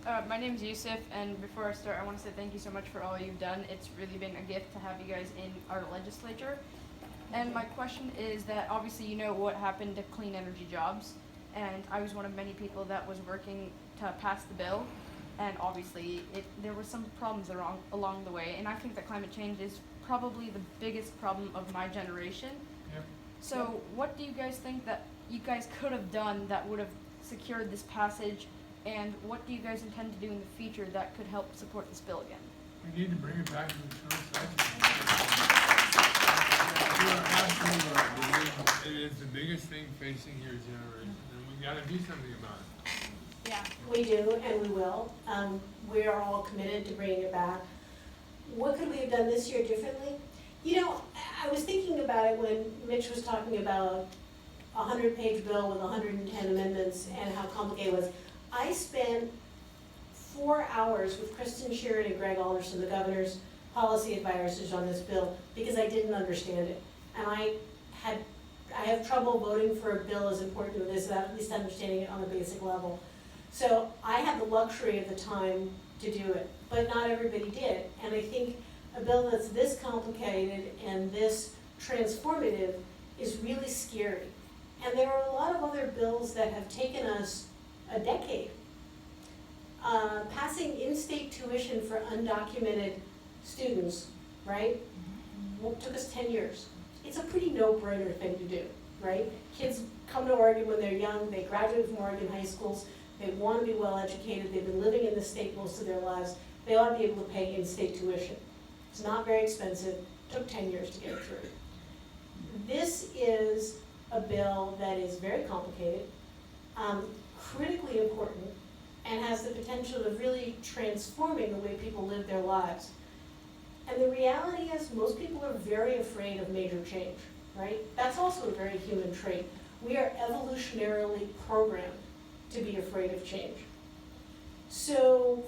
My name is Yusuf, and before I start, I want to say thank you so much for all you've done. It's really been a gift to have you guys in our legislature. And my question is that obviously you know what happened to clean energy jobs, and I was one of many people that was working to pass the bill, and obviously there were some problems along the way, and I think that climate change is probably the biggest problem of my generation. Yep. So what do you guys think that you guys could have done that would have secured this passage, and what do you guys intend to do in the future that could help support this bill again? We need to bring it back to the current session. You are absolutely right. It is the biggest thing facing your generation, and we gotta do something about it. Yeah, we do, and we will. We are all committed to bringing it back. What could we have done this year differently? You know, I was thinking about it when Mitch was talking about a 100-page bill with 110 amendments and how complicated it was. I spent 4 hours with Kristen Sheeran and Greg Alderson, the governor's policy advisors on this bill, because I didn't understand it. And I have trouble voting for a bill as important as this without at least understanding it on a basic level. So I had the luxury of the time to do it, but not everybody did. And I think a bill that's this complicated and this transformative is really scary. And there are a lot of other bills that have taken us a decade. Passing in-state tuition for undocumented students, right, took us 10 years. It's a pretty no-brainer thing to do, right? Kids come to Oregon when they're young, they graduate from Oregon high schools, they want to be well educated, they've been living in the state most of their lives, they ought to be able to pay in-state tuition. It's not very expensive, took 10 years to get through. This is a bill that is very complicated, critically important, and has the potential of really transforming the way people live their lives. And the reality is most people are very afraid of major change, right? That's also a very human trait. We are evolutionarily programmed to be afraid of change. So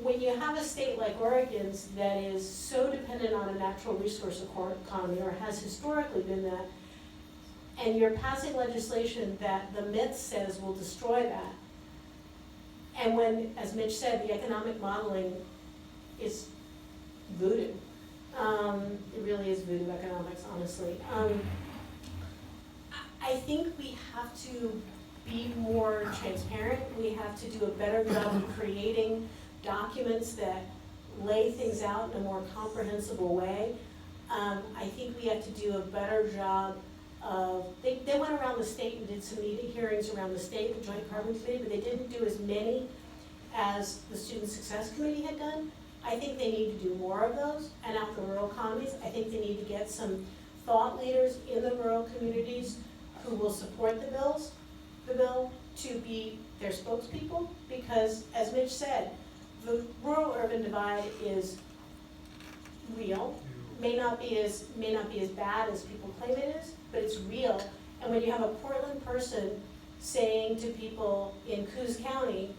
when you have a state like Oregon's that is so dependent on a natural resource economy, or has historically been that, and you're passing legislation that the myth says will destroy that, and when, as Mitch said, the economic modeling is voodoo. It really is voodoo economics, honestly. I think we have to be more transparent. We have to do a better job of creating documents that lay things out in a more comprehensible way. I think we have to do a better job of, they went around the state and did some hearings around the state, the Joint Carbon Committee, but they didn't do as many as the Student Success Committee had done. I think they need to do more of those, and out in the rural economies, I think they need to get some thought leaders in the rural communities who will support the bill to be their spokespeople, because as Mitch said, the rural-urban divide is real. May not be as bad as people claim it is, but it's real. And when you have a Portland person saying to people in Coos County,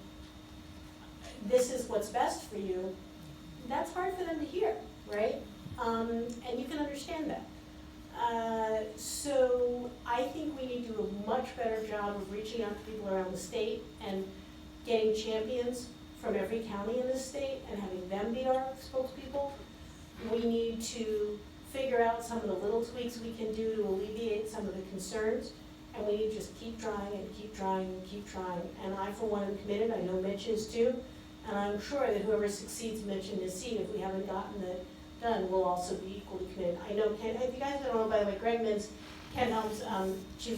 this is what's best for you, that's hard for them to hear, right? And you can understand that. So I think we need to do a much better job of reaching out to people around the state and getting champions from every county in the state and having them be our spokespeople. We need to figure out some of the little tweaks we can do to alleviate some of the concerns, and we need to just keep trying and keep trying and keep trying. And I, for one, am committed. I know Mitch is too, and I'm sure that whoever succeeds Mitch in his seat, if we haven't gotten it done, will also be equally committed. I know Ken, if you guys don't know, by the way, Greg Mintz, Ken Helms, Chief